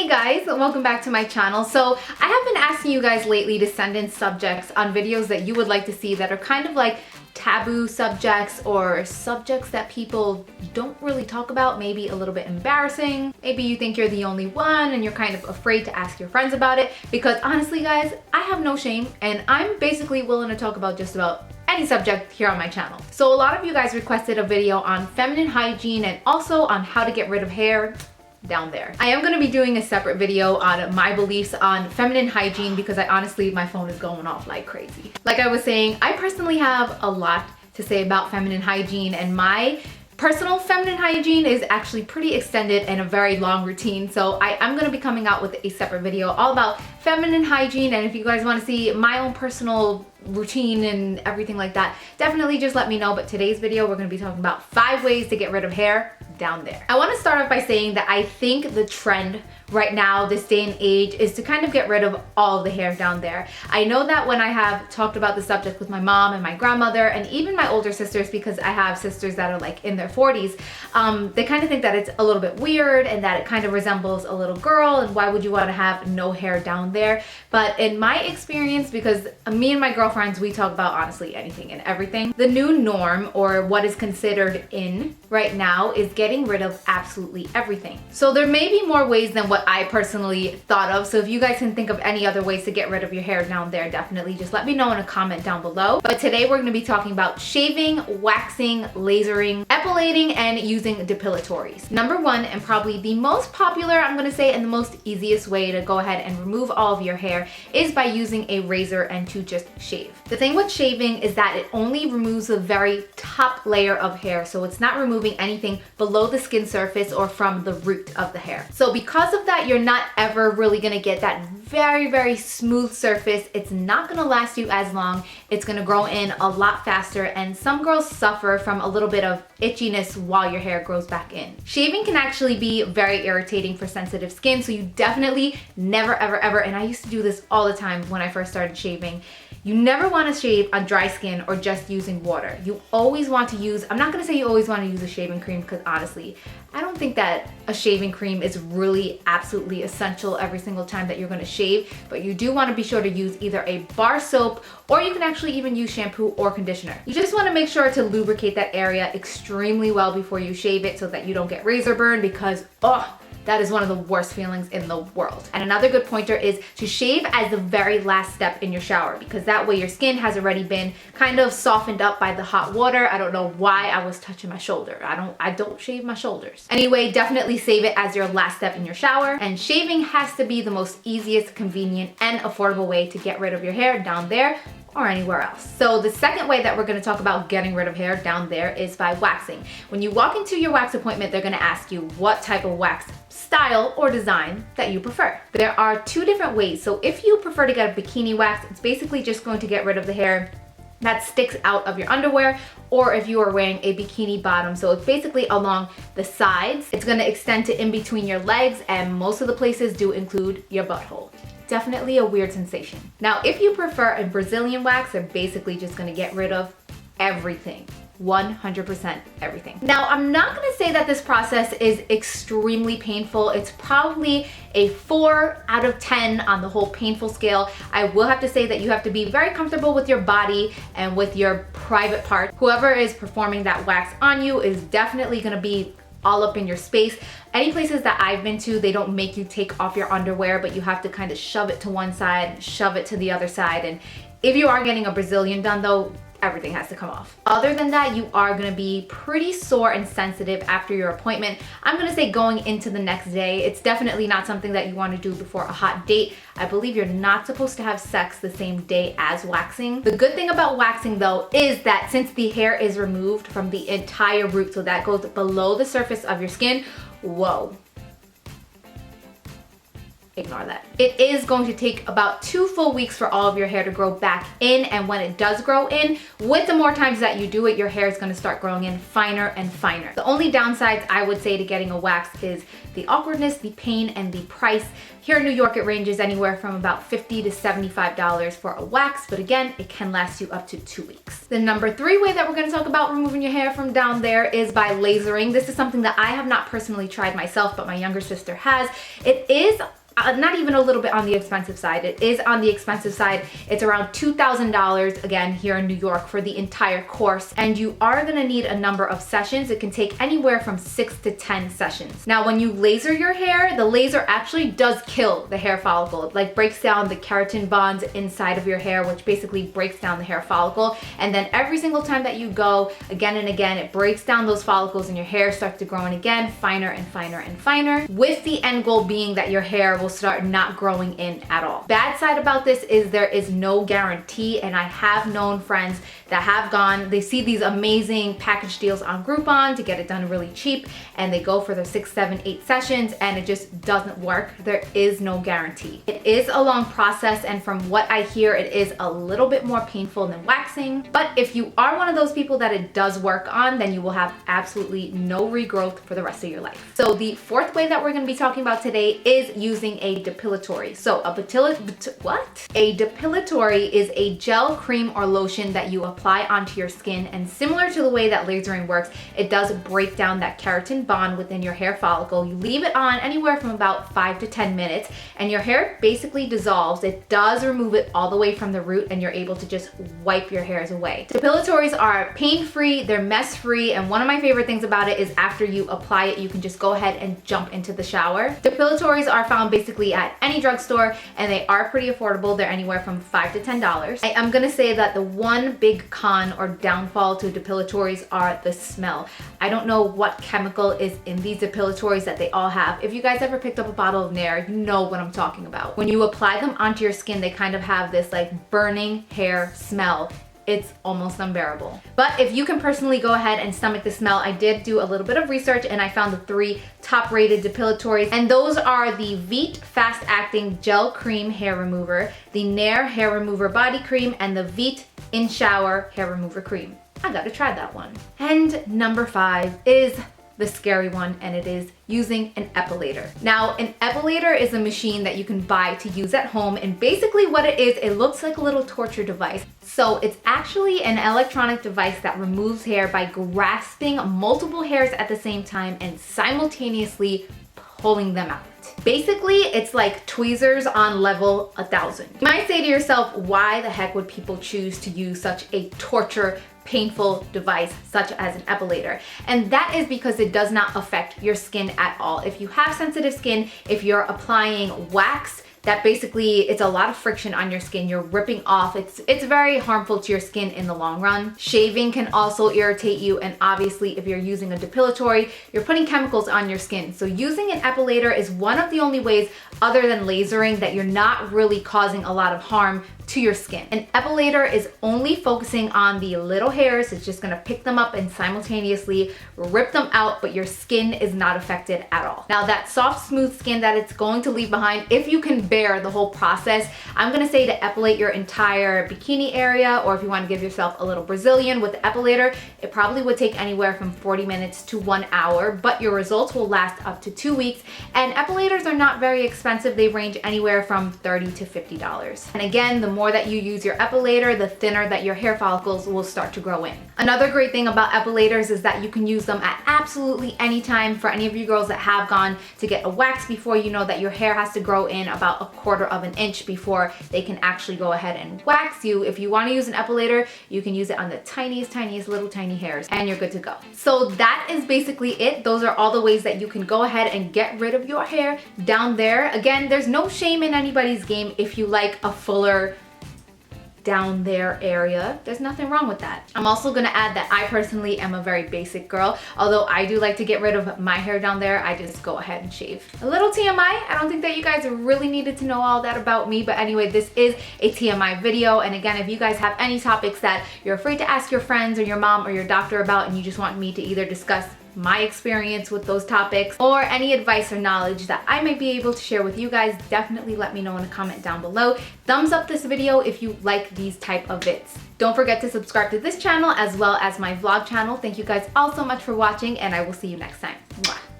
Hey guys, welcome back to my channel. So I have been asking you guys lately to send in subjects on videos that you would like to see that are kind of like taboo subjects or subjects that people don't really talk about, maybe a little bit embarrassing. Maybe you think you're the only one and you're kind of afraid to ask your friends about it, because honestly guys, I have no shame and I'm basically willing to talk about just about any subject here on my channel. So a lot of you guys requested a video on feminine hygiene and also on how to get rid of hair down there. I am going to be doing a separate video on my beliefs on feminine hygiene because I honestly, my phone is going off like crazy. Like I was saying, I personally have a lot to say about feminine hygiene, and my personal feminine hygiene is actually pretty extended and a very long routine. So I'm going to be coming out with a separate video all about feminine hygiene, and if you guys want to see my own personal routine and everything like that, definitely just let me know. But today's video, we're going to be talking about 5 ways to get rid of hair down there. I want to start off by saying that I think the trend right now, this day and age, is to kind of get rid of all the hair down there. I know that when I have talked about the subject with my mom and my grandmother and even my older sisters, because I have sisters that are like in their 40s, they kind of think that it's a little bit weird and that it kind of resembles a little girl, and why would you want to have no hair down there? But in my experience, because me and my girlfriends, we talk about honestly anything and everything, the new norm, or what is considered in right now, is getting rid of absolutely everything. So there may be more ways than what I personally thought of. So if you guys can think of any other ways to get rid of your hair down there, definitely just let me know in a comment down below. But today we're going to be talking about shaving, waxing, lasering, epilating, and using depilatories. Number 1, and probably the most popular, I'm going to say, and the most easiest way to go ahead and remove all of your hair is by using a razor and to just shave. The thing with shaving is that it only removes the very top layer of hair, so it's not removing anything below the skin surface or from the root of the hair. So because of that, you're not ever really gonna get that very smooth surface. It's not gonna last you as long. It's gonna grow in a lot faster, and some girls suffer from a little bit of itchiness while your hair grows back in. Shaving can actually be very irritating for sensitive skin, so you definitely never ever, and I used to do this all the time when I first started shaving, you never want to shave on dry skin or just using water. You always want to use, I'm not going to say you always want to use a shaving cream, because honestly, I don't think that a shaving cream is really absolutely essential every single time that you're going to shave, but you do want to be sure to use either a bar soap, or you can actually even use shampoo or conditioner. You just want to make sure to lubricate that area extremely well before you shave it so that you don't get razor burn, because that is one of the worst feelings in the world. And another good pointer is to shave as the very last step in your shower, because that way your skin has already been kind of softened up by the hot water. I don't know why I was touching my shoulder. I don't shave my shoulders. Anyway, definitely save it as your last step in your shower. And shaving has to be the most easiest, convenient, and affordable way to get rid of your hair down there or anywhere else. So the second way that we're going to talk about getting rid of hair down there is by waxing. When you walk into your wax appointment, they're going to ask you what type of wax style or design that you prefer. There are 2 different ways. So if you prefer to get a bikini wax, it's basically just going to get rid of the hair that sticks out of your underwear, or if you are wearing a bikini bottom, so it's basically along the sides. It's going to extend to in between your legs, and most of the places do include your butthole. Definitely a weird sensation. Now, if you prefer a Brazilian wax, they're basically just gonna get rid of everything. 100% everything. Now, I'm not gonna say that this process is extremely painful. It's probably a 4 out of 10 on the whole painful scale. I will have to say that you have to be very comfortable with your body and with your private part. Whoever is performing that wax on you is definitely gonna be all up in your space. Any places that I've been to, they don't make you take off your underwear, but you have to kind of shove it to one side, shove it to the other side. And if you are getting a Brazilian done though, everything has to come off. Other than that, you are gonna be pretty sore and sensitive after your appointment. I'm gonna say going into the next day. It's definitely not something that you wanna do before a hot date. I believe you're not supposed to have sex the same day as waxing. The good thing about waxing though is that since the hair is removed from the entire root, so that goes below the surface of your skin, whoa. Ignore that. It is going to take about 2 full weeks for all of your hair to grow back in, and when it does grow in, with the more times that you do it, your hair is going to start growing in finer and finer. The only downsides I would say to getting a wax is the awkwardness, the pain, and the price. Here in New York, it ranges anywhere from about $50 to $75 for a wax, but again, it can last you up to 2 weeks. The number 3 way that we're going to talk about removing your hair from down there is by lasering. This is something that I have not personally tried myself, but my younger sister has. It is not even a little bit on the expensive side. It is on the expensive side. It's around $2,000 again here in New York for the entire course, and you are gonna need a number of sessions. It can take anywhere from 6 to 10 sessions. Now, when you laser your hair, the laser actually does kill the hair follicle. It like breaks down the keratin bonds inside of your hair, which basically breaks down the hair follicle. And then every single time that you go, again and again, it breaks down those follicles and your hair starts to grow in again, finer and finer and finer, with the end goal being that your hair will start not growing in at all. Bad side about this is there is no guarantee, and I have known friends that have gone, they see these amazing package deals on Groupon to get it done really cheap, and they go for their 6, 7, 8 sessions and it just doesn't work. There is no guarantee. It is a long process, and from what I hear, it is a little bit more painful than waxing. But if you are one of those people that it does work on, then you will have absolutely no regrowth for the rest of your life. So the fourth way that we're gonna be talking about today is using a depilatory. So a depilatory is a gel, cream, or lotion that you apply onto your skin, and similar to the way that lasering works, it does break down that keratin bond within your hair follicle. You leave it on anywhere from about 5 to 10 minutes and your hair basically dissolves. It does remove it all the way from the root, and you're able to just wipe your hairs away. Depilatories are pain-free, they're mess-free, and one of my favorite things about it is after you apply it, you can just go ahead and jump into the shower. Depilatories are found basically at any drugstore, and they are pretty affordable. They're anywhere from $5 to $10. I am gonna say that the one big con or downfall to depilatories are the smell. I don't know what chemical is in these depilatories that they all have. If you guys ever picked up a bottle of Nair, you know what I'm talking about. When you apply them onto your skin, they kind of have this like burning hair smell. It's almost unbearable. But if you can personally go ahead and stomach the smell, I did do a little bit of research and I found the 3 top rated depilatories, and those are the Veet Fast Acting Gel Cream Hair Remover, the Nair Hair Remover Body Cream, and the Veet In Shower Hair Remover Cream. I gotta try that one. And number 5 is the scary one, and it is using an epilator. Now, an epilator is a machine that you can buy to use at home, and basically what it is, it looks like a little torture device. So it's actually an electronic device that removes hair by grasping multiple hairs at the same time and simultaneously pulling them out. Basically, it's like tweezers on level 1,000. You might say to yourself, why the heck would people choose to use such a torture painful device such as an epilator? And that is because it does not affect your skin at all. If you have sensitive skin, if you're applying wax, that basically, it's a lot of friction on your skin. You're ripping off. It's very harmful to your skin in the long run. Shaving can also irritate you, and obviously if you're using a depilatory, you're putting chemicals on your skin. So using an epilator is one of the only ways other than lasering that you're not really causing a lot of harm to your skin. An epilator is only focusing on the little hairs. It's just gonna pick them up and simultaneously rip them out, but your skin is not affected at all. Now that soft, smooth skin that it's going to leave behind, if you can bear the whole process, I'm gonna say to epilate your entire bikini area, or if you wanna give yourself a little Brazilian with the epilator, it probably would take anywhere from 40 minutes to 1 hour, but your results will last up to 2 weeks. And epilators are not very expensive. They range anywhere from $30 to $50. And again, the more that you use your epilator, the thinner that your hair follicles will start to grow in. Another great thing about epilators is that you can use them at absolutely any time. For any of you girls that have gone to get a wax before, you know that your hair has to grow in about 1/4 of an inch before they can actually go ahead and wax you. If you want to use an epilator, you can use it on the tiniest little tiny hairs and you're good to go. So that is basically it. Those are all the ways that you can go ahead and get rid of your hair down there. Again, there's no shame in anybody's game if you like a fuller down there area. There's nothing wrong with that. I'm also gonna add that I personally am a very basic girl. Although I do like to get rid of my hair down there, I just go ahead and shave. A little TMI, I don't think that you guys really needed to know all that about me, but anyway, this is a TMI video. And again, if you guys have any topics that you're afraid to ask your friends or your mom or your doctor about, and you just want me to either discuss my experience with those topics or any advice or knowledge that I might be able to share with you guys, definitely let me know in a comment down below. Thumbs up this video if you like these type of vids. Don't forget to subscribe to this channel as well as my vlog channel. Thank you guys all so much for watching, and I will see you next time. Mwah.